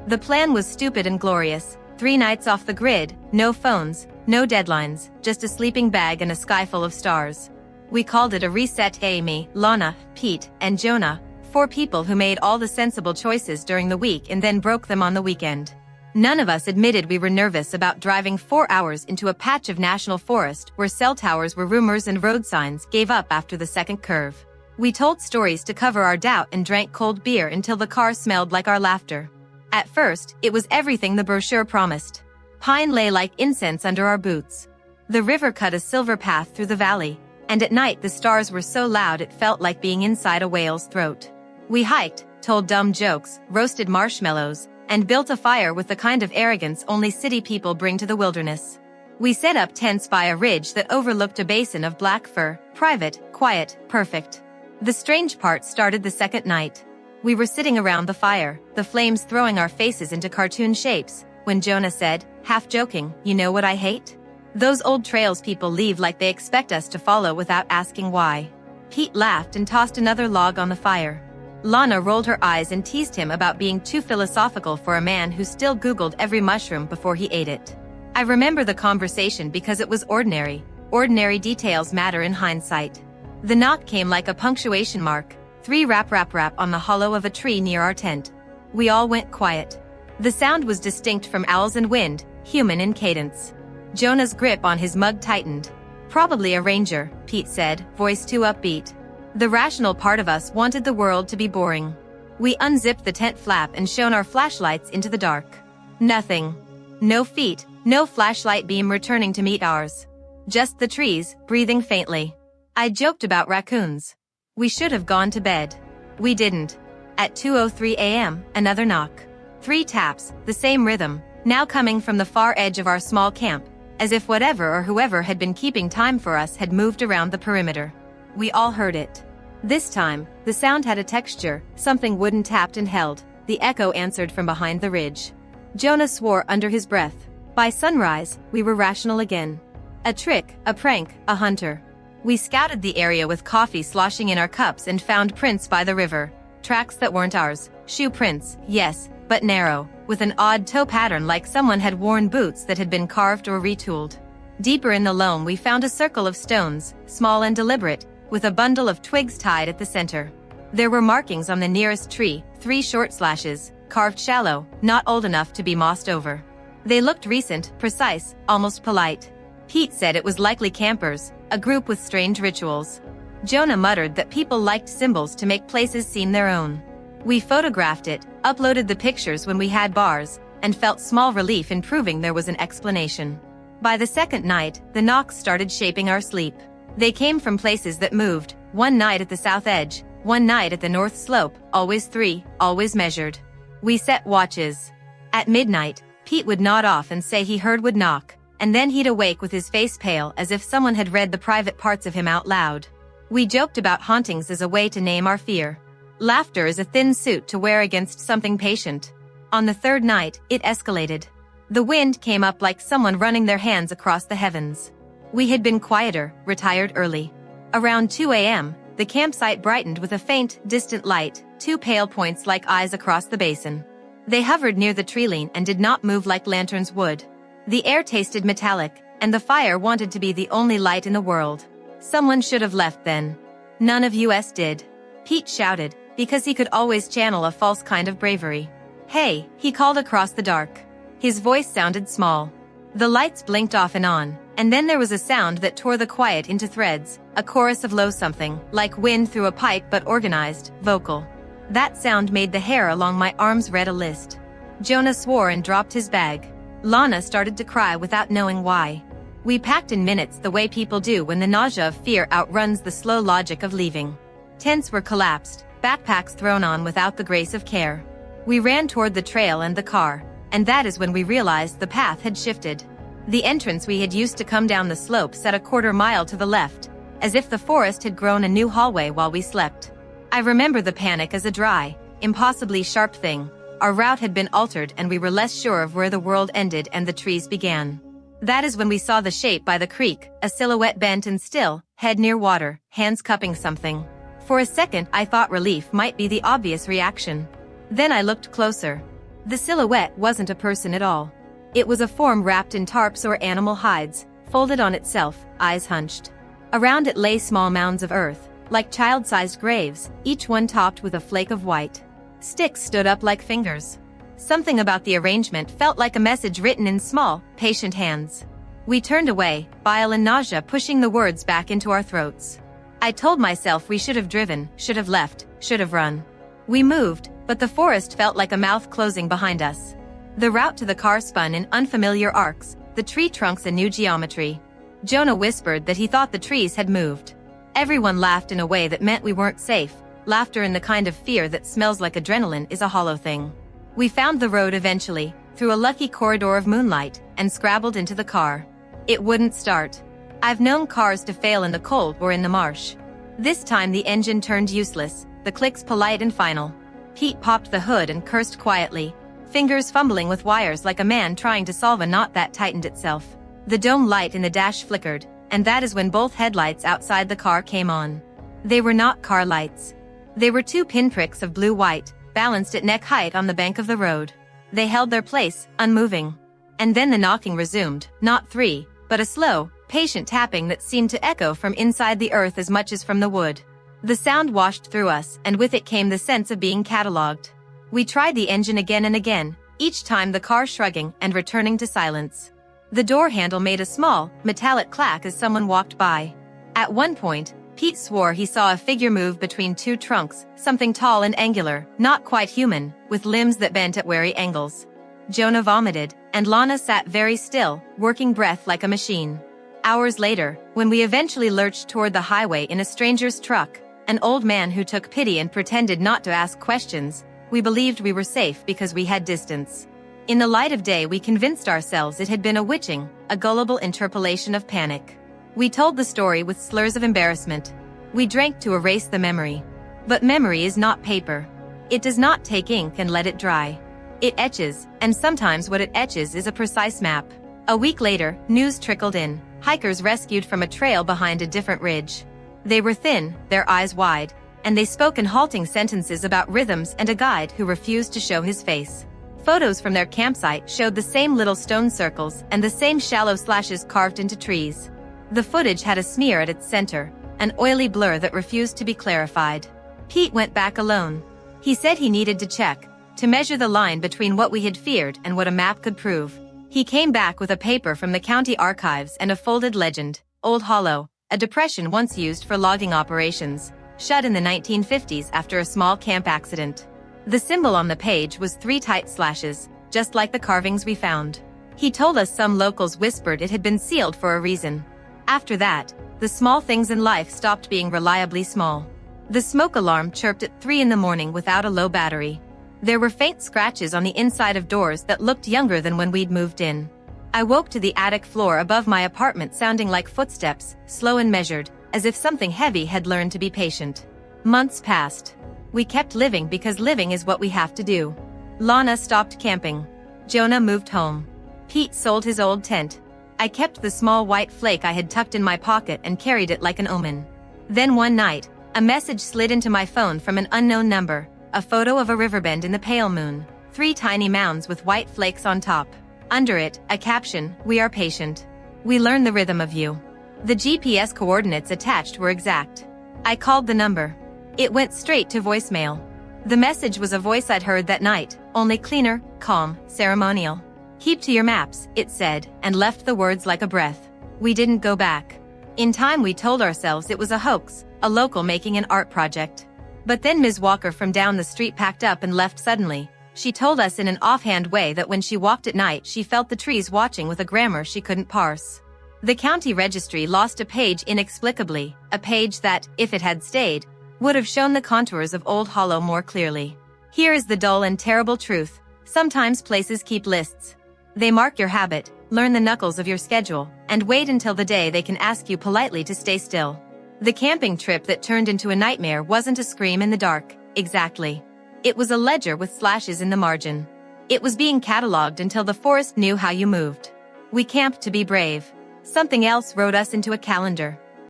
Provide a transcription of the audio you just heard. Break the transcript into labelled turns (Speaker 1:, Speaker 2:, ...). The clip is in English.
Speaker 1: The plan was stupid and glorious. 3 nights off the grid, no phones, no deadlines, just a sleeping bag and a sky full of stars. We called it a reset. Amy, Lana, Pete, and Jonah, 4 people who made all the sensible choices during the week and then broke them on the weekend. None of us admitted we were nervous about driving 4 hours into a patch of national forest where cell towers were rumors and road signs gave up after the second curve. We told stories to cover our doubt and drank cold beer until the car smelled like our laughter. At first, it was everything the brochure promised. Pine lay like incense under our boots. The river cut a silver path through the valley, and at night the stars were so loud it felt like being inside a whale's throat. We hiked, told dumb jokes, roasted marshmallows, and built a fire with the kind of arrogance only city people bring to the wilderness. We set up tents by a ridge that overlooked a basin of black fur, private, quiet, perfect. The strange part started the second night. We were sitting around the fire, the flames throwing our faces into cartoon shapes, when Jonah said, half joking, "You know what I hate? Those old trails people leave like they expect us to follow without asking why." Pete laughed and tossed another log on the fire. Lana rolled her eyes and teased him about being too philosophical for a man who still Googled every mushroom before he ate it. I remember the conversation because it was ordinary. Ordinary details matter in hindsight. The knock came like a punctuation mark, 3 rap rap rap on the hollow of a tree near our tent. We all went quiet. The sound was distinct from owls and wind, human in cadence. Jonah's grip on his mug tightened. "Probably a ranger," Pete said, voice too upbeat. The rational part of us wanted the world to be boring. We unzipped the tent flap and shone our flashlights into the dark. Nothing. No feet, no flashlight beam returning to meet ours. Just the trees, breathing faintly. I joked about raccoons. We should have gone to bed. We didn't. At 2:03 a.m., another knock. 3 taps, the same rhythm, now coming from the far edge of our small camp, as if whatever or whoever had been keeping time for us had moved around the perimeter. We all heard it. This time, the sound had a texture, something wooden tapped and held. The echo answered from behind the ridge. Jonah swore under his breath. By sunrise, we were rational again. A trick, a prank, a hunter. We scouted the area with coffee sloshing in our cups and found prints by the river. Tracks that weren't ours. Shoe prints, yes, but narrow, with an odd toe pattern like someone had worn boots that had been carved or retooled. Deeper in the loam we found a circle of stones, small and deliberate, with a bundle of twigs tied at the center. There were markings on the nearest tree, 3 short slashes, carved shallow, not old enough to be mossed over. They looked recent, precise, almost polite. Pete said it was likely campers, a group with strange rituals. Jonah muttered that people liked symbols to make places seem their own. We photographed it, uploaded the pictures when we had bars, and felt small relief in proving there was an explanation. By the second night, the knocks started shaping our sleep. They came from places that moved, one night at the south edge, one night at the north slope, always 3, always measured. We set watches. At midnight, Pete would nod off and say he heard would knock, and then he'd awake with his face pale as if someone had read the private parts of him out loud. We joked about hauntings as a way to name our fear. Laughter is a thin suit to wear against something patient. On the third night, it escalated. The wind came up like someone running their hands across the heavens. We had been quieter, retired early. Around 2 a.m., the campsite brightened with a faint, distant light, 2 pale points like eyes across the basin. They hovered near the tree-line and did not move like lanterns would. The air tasted metallic, and the fire wanted to be the only light in the world. Someone should have left then. None of us did. Pete shouted, because he could always channel a false kind of bravery. "Hey," he called across the dark. His voice sounded small. The lights blinked off and on, and then there was a sound that tore the quiet into threads, a chorus of low something, like wind through a pipe but organized, vocal. That sound made the hair along my arms red a list. Jonah swore and dropped his bag. Lana started to cry without knowing why. We packed in minutes the way people do when the nausea of fear outruns the slow logic of leaving. Tents were collapsed, backpacks thrown on without the grace of care. We ran toward the trail and the car, and that is when we realized the path had shifted. The entrance we had used to come down the slope sat a quarter mile to the left, as if the forest had grown a new hallway while we slept. I remember the panic as a dry, impossibly sharp thing. Our route had been altered and we were less sure of where the world ended and the trees began. That is when we saw the shape by the creek, a silhouette bent and still, head near water, hands cupping something. For a second I thought relief might be the obvious reaction. Then I looked closer. The silhouette wasn't a person at all. It was a form wrapped in tarps or animal hides, folded on itself, eyes hunched. Around it lay small mounds of earth, like child-sized graves, each one topped with a flake of white. Sticks stood up like fingers. Something about the arrangement felt like a message written in small, patient hands. We turned away, bile and nausea pushing the words back into our throats. I told myself we should have driven, should have left, should have run. We moved, but the forest felt like a mouth closing behind us. The route to the car spun in unfamiliar arcs, the tree trunks a new geometry. Jonah whispered that he thought the trees had moved. Everyone laughed in a way that meant we weren't safe. Laughter in the kind of fear that smells like adrenaline is a hollow thing. We found the road eventually, through a lucky corridor of moonlight, and scrabbled into the car. It wouldn't start. I've known cars to fail in the cold or in the marsh. This time the engine turned useless, the clicks polite and final. Pete popped the hood and cursed quietly, fingers fumbling with wires like a man trying to solve a knot that tightened itself. The dome light in the dash flickered, and that is when both headlights outside the car came on. They were not car lights. They were two pinpricks of blue-white, balanced at neck height on the bank of the road. They held their place, unmoving. And then the knocking resumed, not three, but a slow, patient tapping that seemed to echo from inside the earth as much as from the wood. The sound washed through us, and with it came the sense of being catalogued. We tried the engine again and again, each time the car shrugging and returning to silence. The door handle made a small, metallic clack as someone walked by. At one point, Pete swore he saw a figure move between two trunks, something tall and angular, not quite human, with limbs that bent at wary angles. Jonah vomited, and Lana sat very still, working breath like a machine. Hours later, when we eventually lurched toward the highway in a stranger's truck, an old man who took pity and pretended not to ask questions, we believed we were safe because we had distance. In the light of day we convinced ourselves it had been a witching, a gullible interpolation of panic. We told the story with slurs of embarrassment. We drank to erase the memory. But memory is not paper. It does not take ink and let it dry. It etches, and sometimes what it etches is a precise map. A week later, news trickled in. Hikers rescued from a trail behind a different ridge. They were thin, their eyes wide, and they spoke in halting sentences about rhythms and a guide who refused to show his face. Photos from their campsite showed the same little stone circles and the same shallow slashes carved into trees. The footage had a smear at its center, an oily blur that refused to be clarified. Pete went back alone. He said he needed to check, to measure the line between what we had feared and what a map could prove. He came back with a paper from the county archives and a folded legend, Old Hollow, a depression once used for logging operations, shut in the 1950s after a small camp accident. The symbol on the page was 3 tight slashes, just like the carvings we found. He told us some locals whispered it had been sealed for a reason. After that, the small things in life stopped being reliably small. The smoke alarm chirped at 3 in the morning without a low battery. There were faint scratches on the inside of doors that looked younger than when we'd moved in. I woke to the attic floor above my apartment sounding like footsteps, slow and measured, as if something heavy had learned to be patient. Months passed. We kept living because living is what we have to do. Lana stopped camping. Jonah moved home. Pete sold his old tent. I kept the small white flake I had tucked in my pocket and carried it like an omen. Then one night, a message slid into my phone from an unknown number, a photo of a riverbend in the pale moon, 3 tiny mounds with white flakes on top. Under it, a caption, "We are patient. We learn the rhythm of you." The GPS coordinates attached were exact. I called the number. It went straight to voicemail. The message was a voice I'd heard that night, only cleaner, calm, ceremonial. "Keep to your maps," it said, and left the words like a breath. We didn't go back. In time we told ourselves it was a hoax, a local making an art project. But then Ms. Walker from down the street packed up and left suddenly. She told us in an offhand way that when she walked at night she felt the trees watching with a grammar she couldn't parse. The county registry lost a page inexplicably, a page that, if it had stayed, would have shown the contours of Old Hollow more clearly. Here is the dull and terrible truth. Sometimes places keep lists. They mark your habit, learn the knuckles of your schedule, and wait until the day they can ask you politely to stay still. The camping trip that turned into a nightmare wasn't a scream in the dark, exactly. It was a ledger with slashes in the margin. It was being catalogued until the forest knew how you moved. We camped to be brave. Something else wrote us into a calendar.